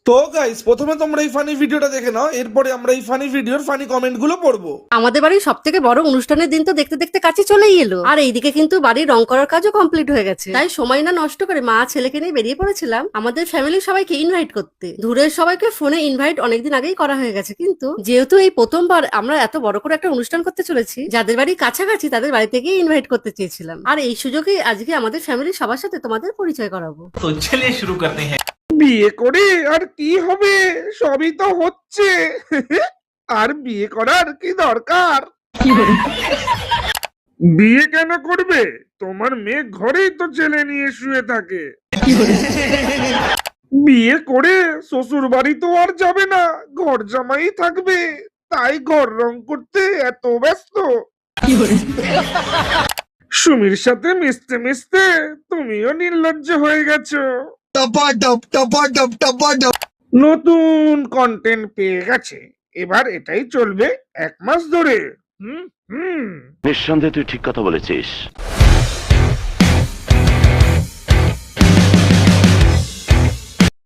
তো গাইস, প্রথমে তোমরা এই ফানি ভিডিওটা দেখে নাও, এরপরে আমরা এই ফানি ভিডিওর ফানি কমেন্ট গুলো পড়বো। আমাদের বাড়ির সব থেকে বড় অনুষ্ঠানের দিন তো দেখতে দেখতে কাছে চলেই এলো, আর এইদিকে কিন্তু বাড়ির রং করার কাজও কমপ্লিট হয়ে গেছে। তাই সময় না নষ্ট করে মা ছেলেকে নিয়ে বেরিয়ে পড়েছিলাম আমাদের ফ্যামিলির সবাইকে ইনভাইট করতে। দূরের সবাইকে ফোনে ইনভাইট অনেকদিন আগেই করা হয়ে গেছে, কিন্তু যেহেতু এই প্রথমবার আমরা এত বড় করে একটা অনুষ্ঠান করতে চলেছি, যাদের বাড়ি কাছাকাছি তাদের বাড়িতে গিয়ে ইনভাইট করতে চেয়েছিলাম। আর এই সুযোগে আজকে আমাদের ফ্যামিলির সবার সাথে তোমাদের পরিচয় করাবো। तो चलिए शुरू करते हैं। বিয়ে করে আর কি হবে, সবই তো হচ্ছে। আর বিয়ে করার কি দরকার? বিয়ে কেন করবে? তোমার মেয়ে ঘরেই তো ছেলে নিয়ে শুয়ে থাকে। বিয়ে করে শ্বশুর বাড়ি তো আর যাবে না, ঘর জামাই থাকবে। তাই ঘর রং করতে এত ব্যস্ত। সুমির সাথে মিশতে মিশতে তুমিও নির্লজ্জ হয়ে গেছো। নতুন কন্টেন্ট পেয়ে গেছে, এবার এটাই চলবে 1 মাস ধরে। হুম হুম নিঃসন্দেহে তুই ঠিক কথা বলেছিস।